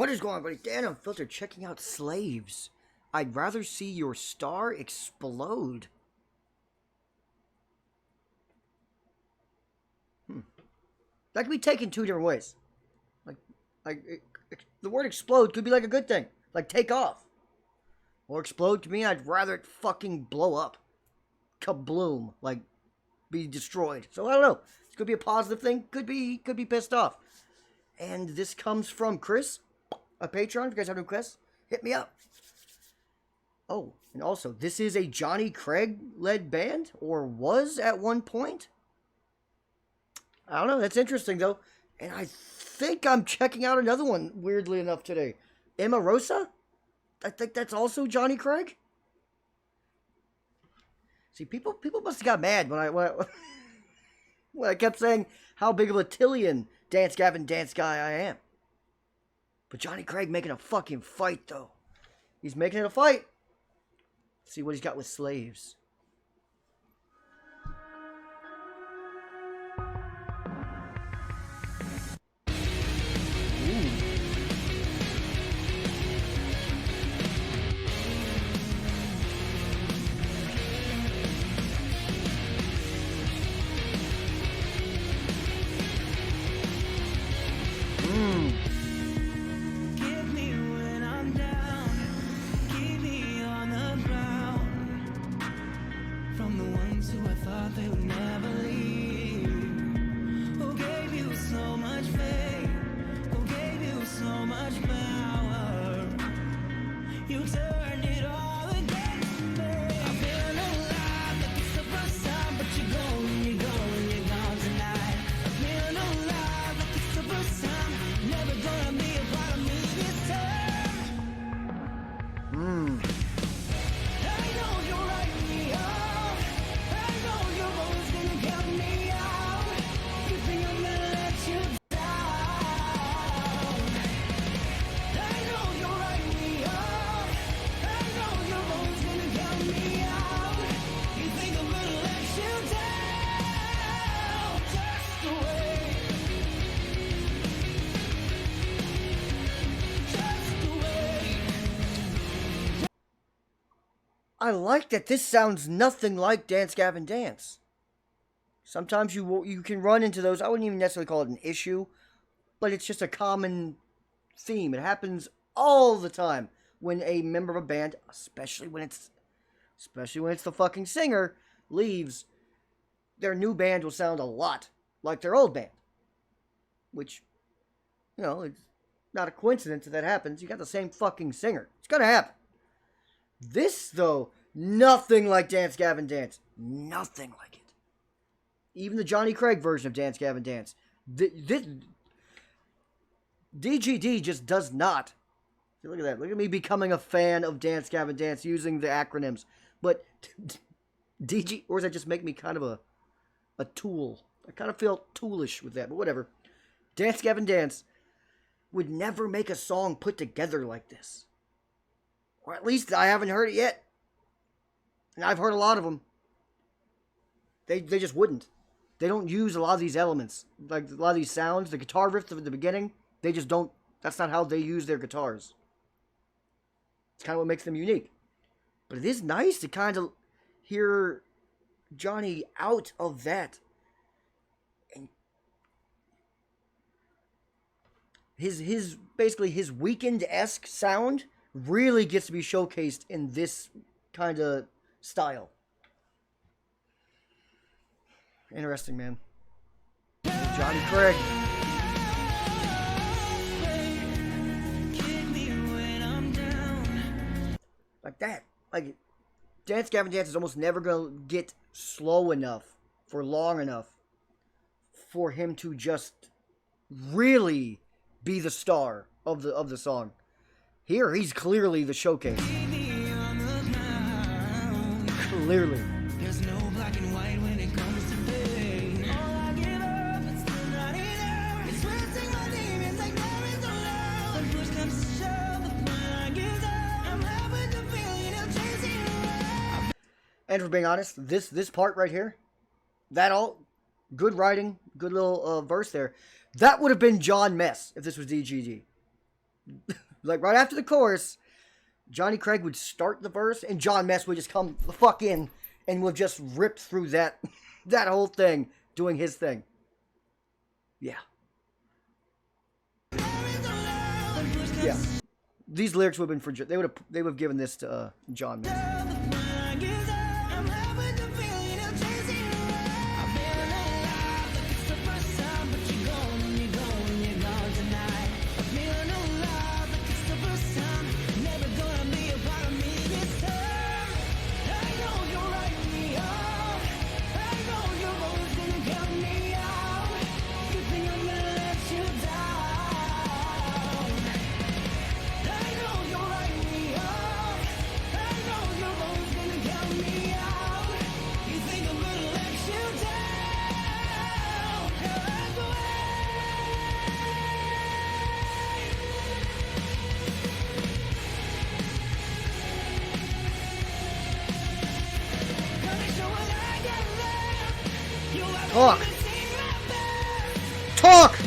What is going on, buddy? Dan Unfiltered checking out Slaves. I'd rather see your star explode. That could be taken two different ways. The word explode could be like a good thing. Like take off. Or explode to me, I'd rather it fucking blow up. Kabloom. Like, be destroyed. So I don't know. This could be a positive thing. Could be pissed off. And this comes from Chris, a Patreon. If you guys have any requests, hit me up. Oh, and also, this is a Johnny Craig-led band, or was at one point. I don't know, that's interesting, though. And I think I'm checking out another one, weirdly enough, today. Emma Rosa? I think that's also Johnny Craig. See, people must have got mad when I kept saying how big of a Tillian Dance Gavin Dance guy I am. But Johnny Craig making a fucking fight, though. He's making it a fight. Let's see what he's got with Slaves. They would never leave. Who gave you so much faith? Who gave you so much power? You turned it all against me. I'm feeling alive like it's the first time, but you're going, you're gone tonight. I'm feeling alive like it's the first time. Never gonna be a part of me this time. I know you're writing me off. I like that this sounds nothing like Dance Gavin Dance. Sometimes you can run into those. I wouldn't even necessarily call it an issue, but it's just a common theme. It happens all the time when a member of a band, especially when it's the fucking singer, leaves. Their new band will sound a lot like their old band, which, you know, it's not a coincidence that happens. You got the same fucking singer. It's gonna happen. This, though, nothing like Dance Gavin Dance. Nothing like it. Even the Johnny Craig version of Dance Gavin Dance. This DGD just does not. Look at that. Look at me becoming a fan of Dance Gavin Dance using the acronyms. But DG, or does that just make me kind of a tool? I kind of feel toolish with that, but whatever. Dance Gavin Dance would never make a song put together like this. Or at least I haven't heard it yet. And I've heard a lot of them. They just wouldn't. They don't use a lot of these elements. Like a lot of these sounds, the guitar riff at the beginning, they just don't. That's not how they use their guitars. It's kind of what makes them unique. But it is nice to kind of hear Johnny out of that. And his basically his Weeknd-esque sound really gets to be showcased in this kind of style. Interesting, man. Johnny Craig. Like that. Like, Dance Gavin Dance is almost never going to get slow enough for long enough for him to just really be the star of the song. Here, he's clearly the showcase. Clearly. There's no black and white when it comes to pain. All I give up, it's still not enough. It's twisting my demons like there is no love. When push comes to shove, the plan I give up. I'm left with the feeling of chasing around. And for being honest, this part right here, that all, good writing, good little verse there. That would have been John Mess if this was DGD. like right after the chorus, Johnny Craig would start the verse, and John Mess would just come the fuck in and would just rip through that whole thing, doing his thing. Yeah. Yeah. These lyrics would have been for they would have given this to John Mess. Talk! Talk!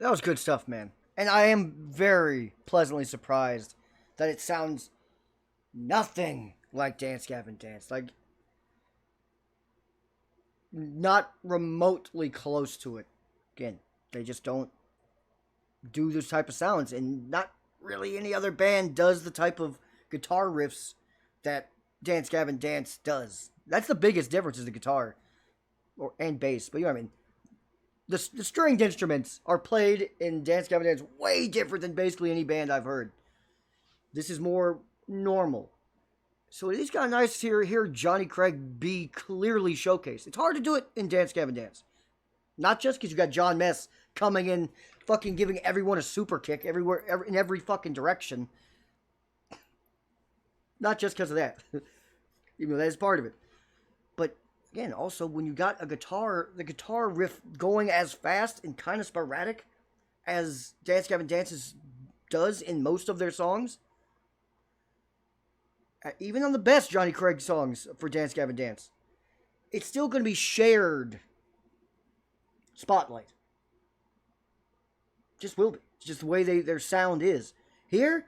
That was good stuff, man. And I am very pleasantly surprised that it sounds nothing like Dance Gavin Dance. Like, not remotely close to it. Again, they just don't do this type of sounds. And not really any other band does the type of guitar riffs that Dance Gavin Dance does. That's the biggest difference is the guitar and bass. But you know what I mean? The stringed instruments are played in Dance Gavin Dance way different than basically any band I've heard. This is more normal. So it is kind of nice to hear Johnny Craig be clearly showcased. It's hard to do it in Dance Gavin Dance. Not just because you got John Mess coming in, fucking giving everyone a super kick everywhere, in every fucking direction. Not just because of that. Even though that is part of it. But again, also, when you got the guitar riff going as fast and kind of sporadic as Dance Gavin Dance does in most of their songs, even on the best Johnny Craig songs for Dance Gavin Dance, it's still going to be shared spotlight. Just will be. It's just the way their sound is. Here,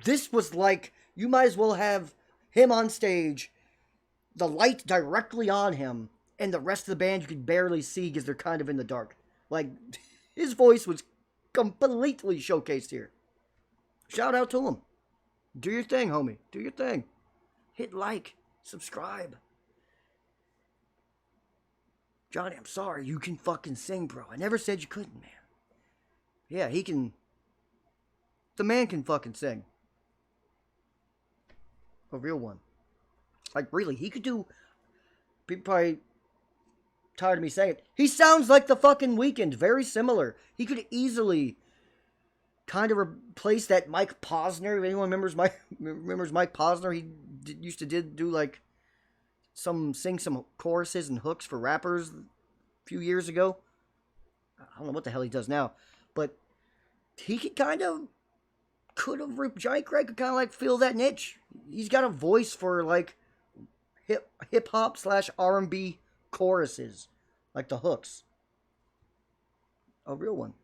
this was like, you might as well have him on stage, the light directly on him, and the rest of the band you could barely see because they're kind of in the dark. Like, his voice was completely showcased here. Shout out to him. Do your thing, homie. Do your thing. Hit like. Subscribe. Johnny, I'm sorry. You can fucking sing, bro. I never said you couldn't, man. Yeah, he can. The man can fucking sing. A real one. Like, really, he could do... People probably tired of me saying it. He sounds like the fucking Weeknd. Very similar. He could easily kind of replace that Mike Posner. If anyone remembers Mike Posner, he used to do like sing some choruses and hooks for rappers a few years ago. I don't know what the hell he does now, but he could Johnny Craig could kind of like fill that niche. He's got a voice for like hip hop / R&B choruses, like the hooks. A real one.